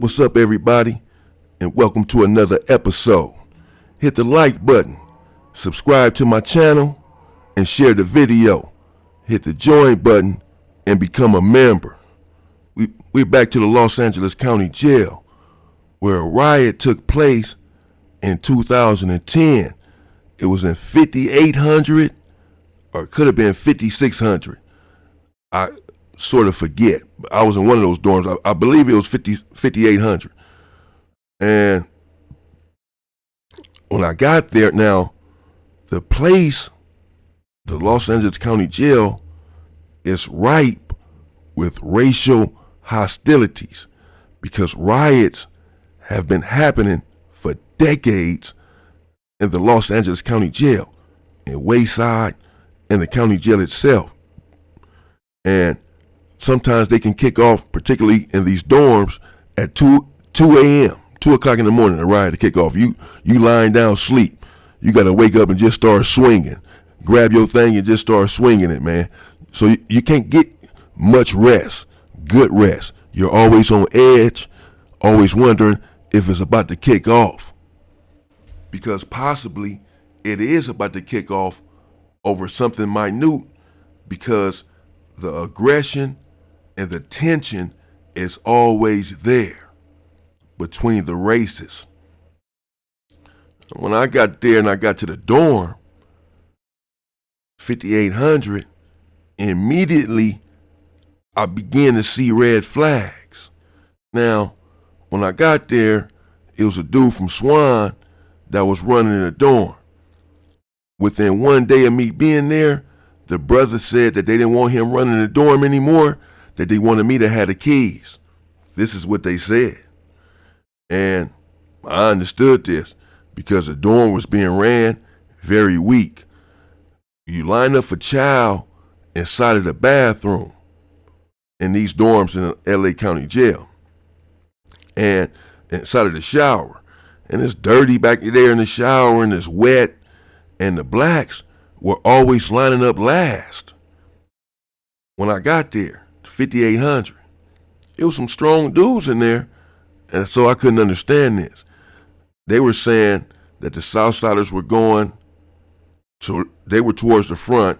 What's up, everybody, and welcome to another episode. Hit the like button, subscribe to my channel, and share the video. Hit the join button and become a member. We're back to the Los Angeles County Jail, where a riot took place in 2010. It was in 5800, or it could have been 5600. I sort of forget. I was in one of those dorms. I believe it was 5800. And when I got there, now, the place, the Los Angeles County Jail, is ripe with racial hostilities because riots have been happening for decades in the Los Angeles County Jail, in Wayside, and the county jail itself. And sometimes they can kick off, particularly in these dorms, at 2 a.m., 2 o'clock in the morning, a riot to kick off. You lying down sleep. You got to wake up and just start swinging. Grab your thing and just start swinging it, man. So you can't get much rest, good rest. You're always on edge, always wondering if it's about to kick off. Because possibly it is about to kick off over something minute, because the aggression and the tension is always there between the races. When I got there and I got to the dorm, 5800, immediately I began to see red flags. Now, when I got there, it was a dude from Swan that was running the dorm. Within 1 day of me being there, the brother said that they didn't want him running the dorm anymore, that they wanted me to have the keys. This is what they said. And I understood this because the dorm was being ran very weak. You line up for chow inside of the bathroom in these dorms in the LA County Jail, and inside of the shower. And it's dirty back there in the shower, and it's wet, and the blacks were always lining up last. When I got there, 5800, it was some strong dudes in there, and so I couldn't understand this. They were saying that the Southsiders were going, so they were towards the front,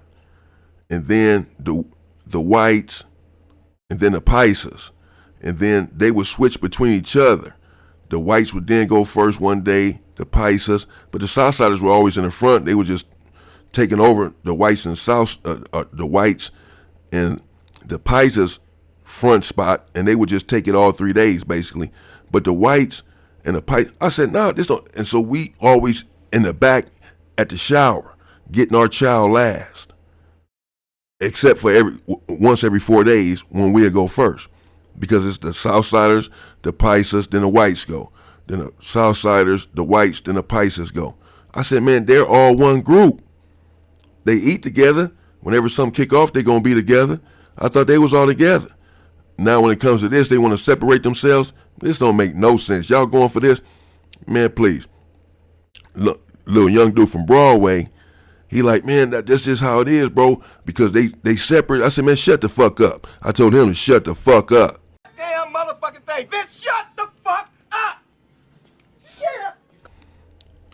and then the whites, and then the Paisas, and then they would switch between each other. The whites would then go first one day, the Paisas, but the Southsiders were always in the front. They were just taking over the whites and the whites and the Paisas front spot, and they would just take it all 3 days basically. But the whites and the Paisas, I said, no, this don't. And so we always in the back at the shower, getting our chow last, except for once every 4 days when we'll go first, because it's the Southsiders, the Paisas, then the whites go. Then the Southsiders, the whites, then the Paisas go. I said, man, they're all one group. They eat together. Whenever some kick off, they're going to be together. I thought they was all together. Now when it comes to this, they want to separate themselves. This don't make no sense. Y'all going for this? Man, please. Look, little young dude from Broadway, he like, man, that's just how it is, bro, because they separate. I said, man, shut the fuck up. I told him to shut the fuck up. Damn motherfucking thing. Bitch, shut the fuck up. Yeah.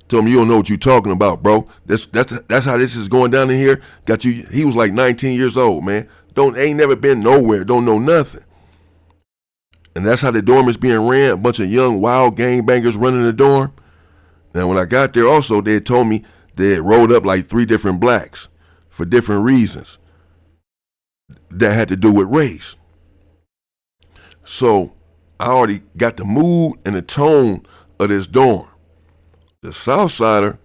Told him, you don't know what you're talking about, bro. That's how this is going down in here. Got you. He was like 19 years old, man. Ain't never been nowhere. Don't know nothing. And that's how the dorm is being ran. A bunch of young wild gangbangers running the dorm. Now when I got there, also they had told me they had rolled up like 3 different blacks for different reasons that had to do with race. So I already got the mood and the tone of this dorm. The Southsider,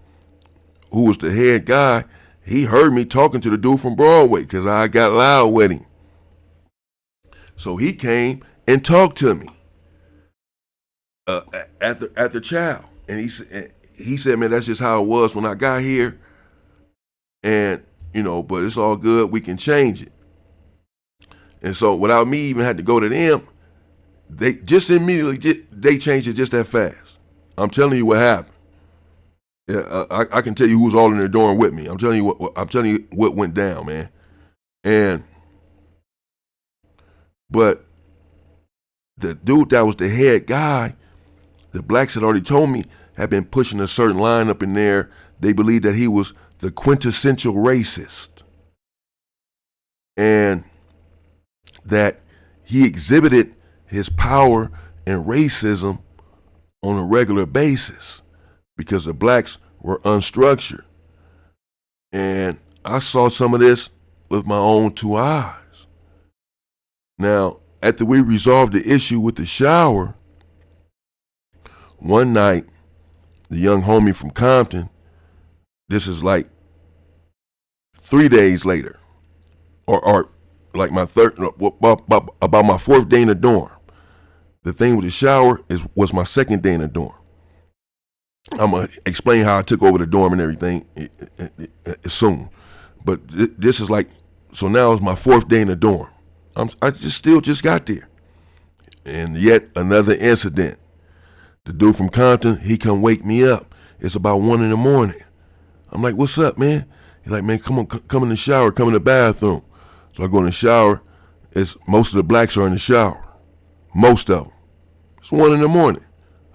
who was the head guy, he heard me talking to the dude from Broadway because I got loud with him. So he came and talked to me at the chow. And he said, man, that's just how it was when I got here. And, but it's all good. We can change it. And so without me even had to go to them, they just immediately, they changed it just that fast. I'm telling you what happened. Yeah, I can tell you who's all in the dorm with me. I'm telling you what went down, man. But the dude that was the head guy, the blacks had already told me, had been pushing a certain line up in there. They believed that he was the quintessential racist, and that he exhibited his power and racism on a regular basis because the blacks were unstructured. And I saw some of this with my own two eyes. Now, after we resolved the issue with the shower, one night, the young homie from Compton, this is like 3 days later, or like my third, about my fourth day in the dorm. The thing with the shower was my second day in the dorm. I'm going to explain how I took over the dorm and everything soon. But this is like, so now it's my fourth day in the dorm. I just got there. And yet another incident. The dude from Compton, he come wake me up. It's about 1 a.m. I'm like, what's up, man? He's like, man, come in the shower, come in the bathroom. So I go in the shower. Most of the blacks are in the shower. Most of them. It's 1 a.m.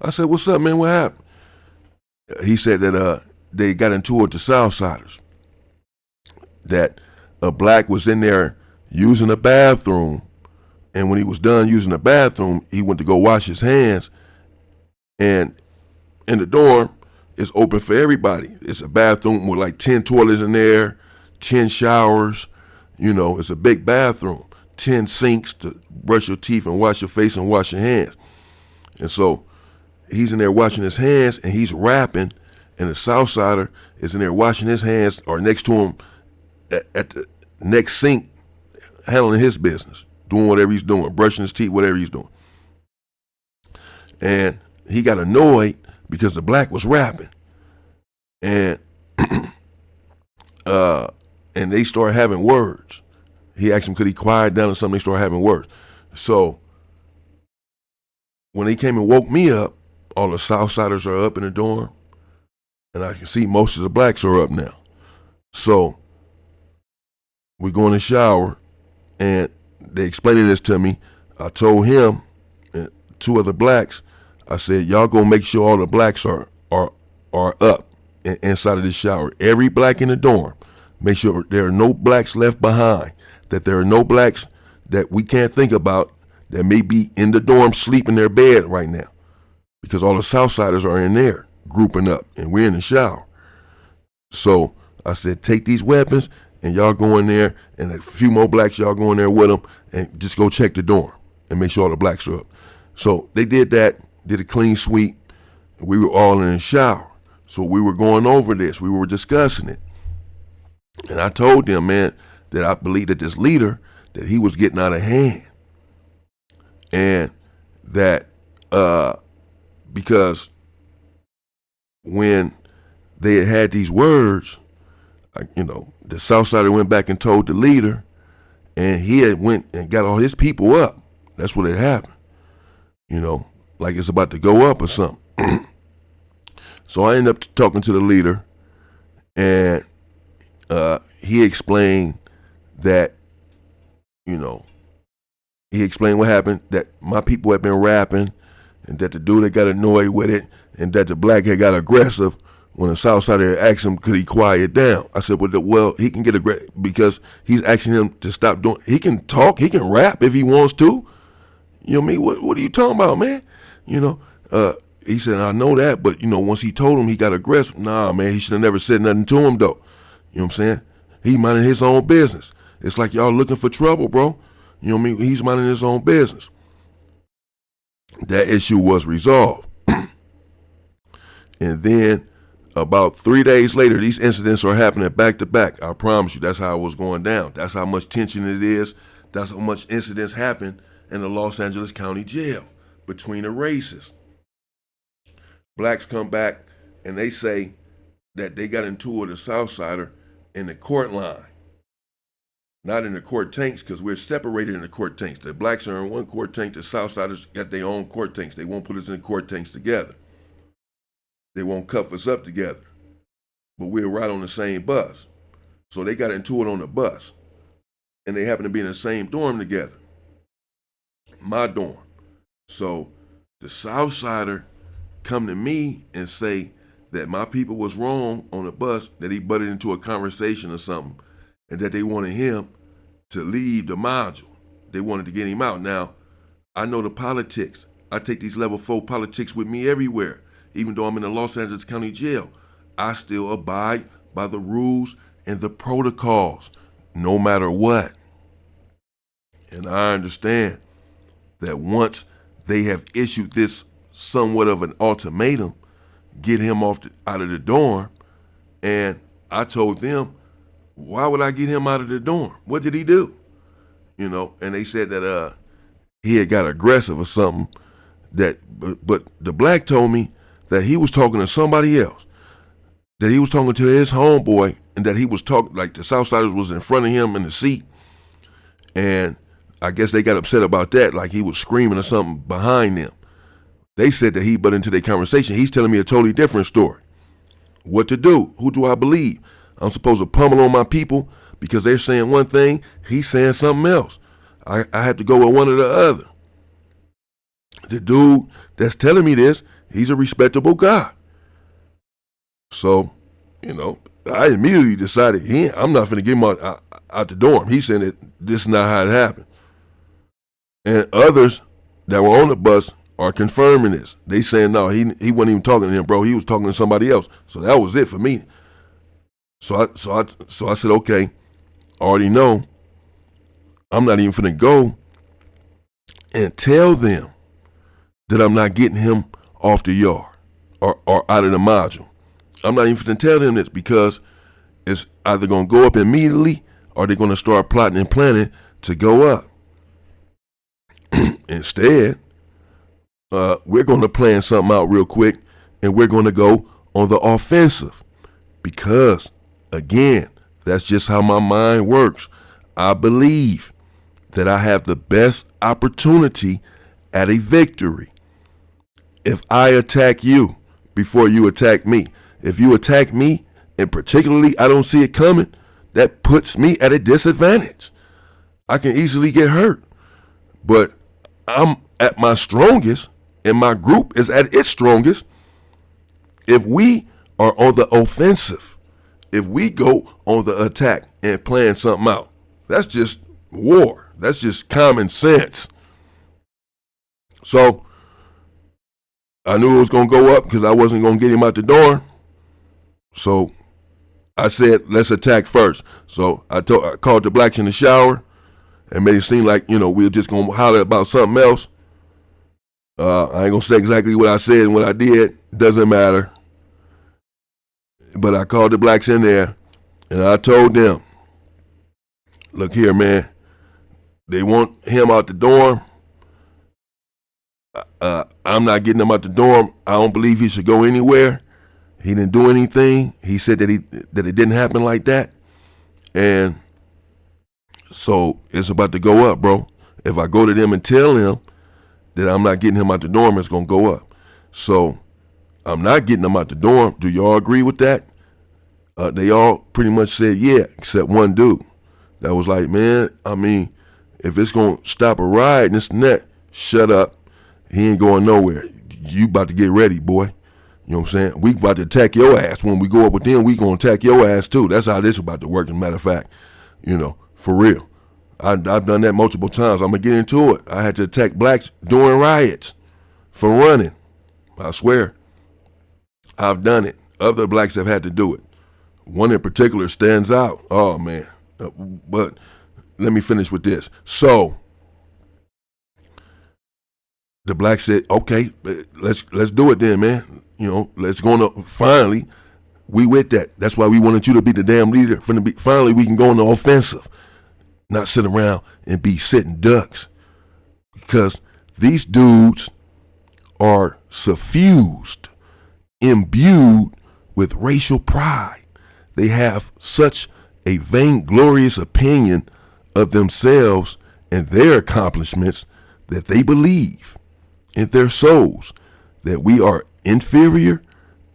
I said, what's up, man? What happened? He said that they got into it with the Southsiders. That a black was in there using the bathroom, and when he was done using the bathroom, he went to go wash his hands. And in the dorm, it's open for everybody. It's a bathroom with like 10 toilets in there, 10 showers. You know, it's a big bathroom, 10 sinks to brush your teeth and wash your face and wash your hands. And so he's in there washing his hands and he's rapping, and the Southsider is in there washing his hands or next to him at the next sink, handling his business, doing whatever he's doing, brushing his teeth, whatever he's doing. And he got annoyed because the black was rapping. And and they started having words. He asked him, could he quiet down or something? They started having words. So when they came and woke me up, all the Southsiders are up in the dorm, and I can see most of the blacks are up now. So we go in the shower, and they explaining this to me. I told him and 2 other blacks, I said, y'all go make sure all the blacks are up inside of this shower. Every black in the dorm, make sure there are no blacks left behind, that there are no blacks that we can't think about that may be in the dorm sleeping in their bed right now, because all the Southsiders are in there grouping up and we're in the shower. So I said, take these weapons and y'all go in there, and a few more blacks, y'all go in there with them and just go check the dorm and make sure all the blacks are up. So they did that, did a clean sweep, and we were all in the shower. So we were going over this, we were discussing it. And I told them, man, that I believe that this leader, that he was getting out of hand. And that because when they had these words, the Southsider went back and told the leader, and he had went and got all his people up. That's what had happened. Like it's about to go up or something. So I ended up talking to the leader, and he explained that, he explained what happened, that my people had been rapping, and that the dude had got annoyed with it, and that the black had got aggressive when the Southsider asked him, could he quiet down? I said, well, he can get aggressive because he's asking him to stop doing. He can talk, he can rap if he wants to. You know what I mean? What are you talking about, man? He said, I know that, but once he told him he got aggressive, nah, man, he should have never said nothing to him though. You know what I'm saying? He minding his own business. It's like y'all looking for trouble, bro. You know what I mean? He's minding his own business. That issue was resolved. And then about 3 days later, these incidents are happening back to back. I promise you, that's how it was going down. That's how much tension it is. That's how much incidents happen in the Los Angeles County Jail between the races. Blacks come back and they say that they got into it with a Southsider in the court line. Not in the court tanks, because we're separated in the court tanks. The blacks are in one court tank, the Southsiders got their own court tanks. They won't put us in the court tanks together. They won't cuff us up together. But we're right on the same bus. So they got into it on the bus. And they happen to be in the same dorm together. My dorm. So the Southsider come to me and say that my people was wrong on the bus, that he butted into a conversation or something, and that they wanted him to leave the module. They wanted to get him out. Now, I know the politics. I take these level 4 politics with me everywhere. Even though I'm in the Los Angeles County Jail, I still abide by the rules and the protocols, no matter what. And I understand that once they have issued this somewhat of an ultimatum, get him out of the dorm, and I told them, why would I get him out of the dorm? What did he do? And they said that he had got aggressive or something. But the black told me that he was talking to somebody else, that he was talking to his homeboy, and that he was talking, like the Southsiders was in front of him in the seat, and I guess they got upset about that, like he was screaming or something behind them. They said that he butt into their conversation. He's telling me a totally different story. What to do? Who do I believe? I'm supposed to pummel on my people because they're saying one thing, he's saying something else. I have to go with one or the other. The dude that's telling me this, he's a respectable guy. So, I immediately decided I'm not finna get him out the dorm. He's saying that this is not how it happened. And others that were on the bus are confirming this. They saying no, he wasn't even talking to him, bro. He was talking to somebody else. So that was it for me. So I said, okay, I already know. I'm not even finna go and tell them that I'm not getting him off the yard or out of the module. I'm not even finna tell them this because it's either gonna go up immediately or they're gonna start plotting and planning to go up. Instead, we're gonna plan something out real quick and we're gonna go on the offensive because, again, that's just how my mind works. I believe that I have the best opportunity at a victory if I attack you before you attack me. If you attack me, and particularly I don't see it coming, that puts me at a disadvantage. I can easily get hurt. But I'm at my strongest, and my group is at its strongest, if we are on the offensive, if we go on the attack and plan something out. That's just war. That's just common sense. So I knew it was going to go up because I wasn't going to get him out the door. So I said, let's attack first. So I called the blacks in the shower and made it seem like, we were just going to holler about something else. I ain't going to say exactly what I said and what I did. Doesn't matter. But I called the blacks in there and I told them, look here, man. They want him out the dorm. I'm not getting him out the dorm. I don't believe he should go anywhere. He didn't do anything. He said that it didn't happen like that. And so it's about to go up, bro. If I go to them and tell them that I'm not getting him out the dorm, it's going to go up. So I'm not getting him out the dorm. Do y'all agree with that? They all pretty much said yeah, except one dude that was like, man, if it's going to stop a riot and this and that, shut up. He ain't going nowhere. You about to get ready, boy. You know what I'm saying? We about to attack your ass. When we go up with them, we going to attack your ass too. That's how this about to work, as a matter of fact. For real. I've done that multiple times. I'm going to get into it. I had to attack blacks during riots for running. I swear. I've done it. Other blacks have had to do it. One in particular stands out. Oh, man. But let me finish with this. So the black said, okay, let's do it then, man. Let's go on. Finally, we with that. That's why we wanted you to be the damn leader. Finally, we can go on the offensive, not sit around and be sitting ducks. Because these dudes are suffused, imbued with racial pride. They have such a vainglorious opinion of themselves and their accomplishments that they believe in their souls that we are inferior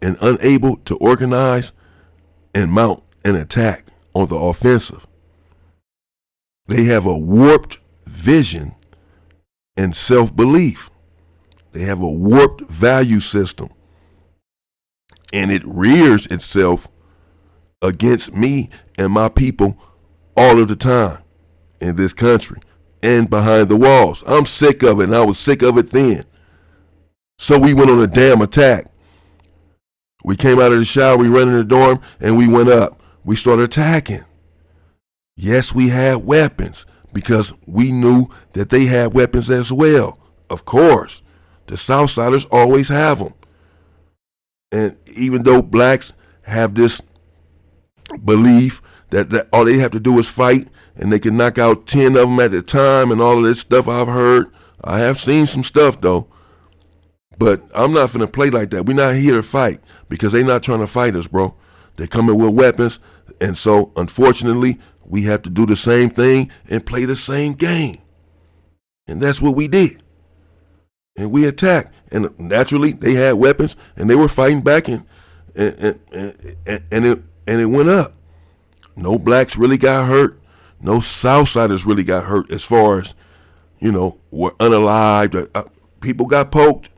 and unable to organize and mount an attack on the offensive. They have a warped vision and self-belief. They have a warped value system. And it rears itself against me and my people all of the time in this country and behind the walls. I'm sick of it, and I was sick of it then. So we went on a damn attack. We came out of the shower, we ran in the dorm, and we went up. We started attacking. Yes, we had weapons because we knew that they had weapons as well. Of course, the Southsiders always have them. And even though blacks have this belief that all they have to do is fight and they can knock out 10 of them at a time and all of this stuff I've heard. I have seen some stuff though. But I'm not finna play like that. We're not here to fight because they're not trying to fight us, bro. They're coming with weapons. And so, unfortunately, we have to do the same thing and play the same game. And that's what we did. And we attacked. And naturally, they had weapons and they were fighting back and it went up. No blacks really got hurt. No Southsiders really got hurt as far as, were unalived. People got poked.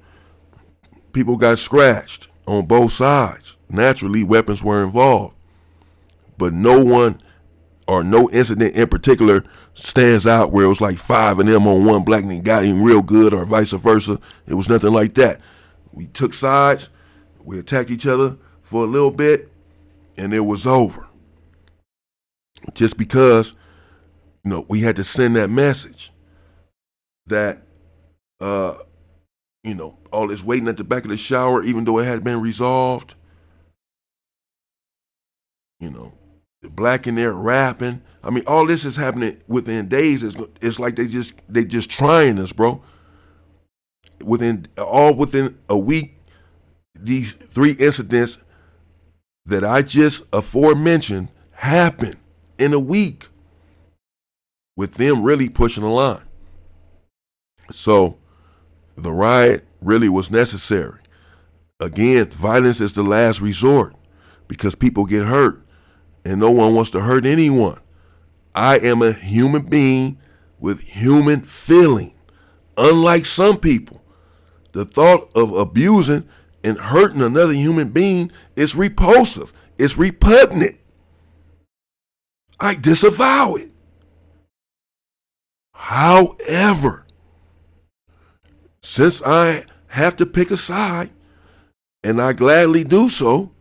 People got scratched on both sides. Naturally, weapons were involved. But no one or no incident in particular stands out where it was like 5 of them on one black and got him real good or vice versa. It was nothing like that. We took sides. We attacked each other for a little bit and it was over. Just because, we had to send that message that, all this waiting at the back of the shower, even though it had been resolved, the black in there rapping. I mean, all this is happening within days. It's like they just trying us, bro. Within a week, these 3 incidents that I just aforementioned happened in a week with them really pushing the line. So the riot really was necessary. Again, violence is the last resort because people get hurt and no one wants to hurt anyone. I am a human being with human feeling. Unlike some people, the thought of abusing and hurting another human being is repulsive. It's repugnant. I disavow it. However, since I have to pick a side, and I gladly do so,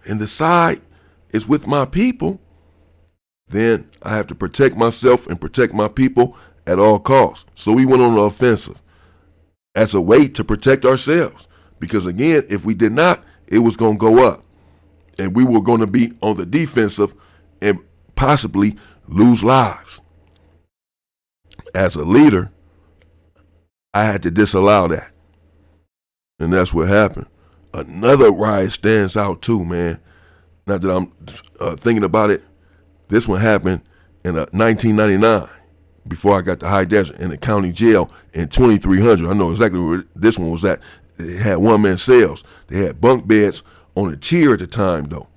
and the side is with my people, then I have to protect myself and protect my people at all costs. So we went on the offensive as a way to protect ourselves. Because again, if we did not, it was going to go up. And we were going to be on the defensive and possibly lose lives. As a leader, I had to disallow that. And that's what happened. Another riot stands out too, man. Not that I'm thinking about it. This one happened in 1999, before I got to High Desert, in the county jail in 2300. I know exactly where this one was at. It had one-man cells. They had bunk beds on a tier at the time, though,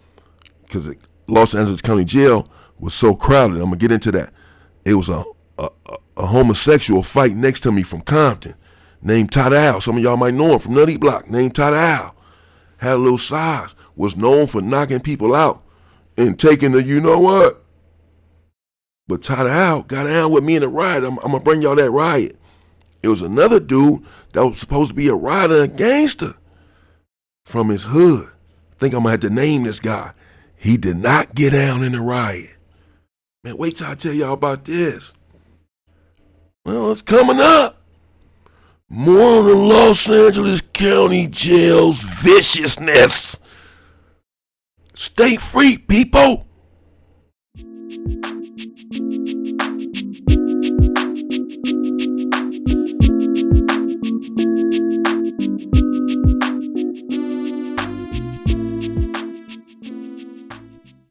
because the Los Angeles County Jail was so crowded. I'm going to get into that. It was a homosexual fight next to me from Compton named Todd Al. Some of y'all might know him from Nutty Block, named Todd Al. Had a little size, was known for knocking people out and taking the you know what. But Todd Al got down with me in the riot. I'm going to bring y'all that riot. It was another dude that was supposed to be a rider and a gangster from his hood. I think I'm going to have to name this guy. He did not get down in the riot. Man, wait till I tell y'all about this. Well, it's coming up. More on the Los Angeles County Jail's viciousness. Stay free, people.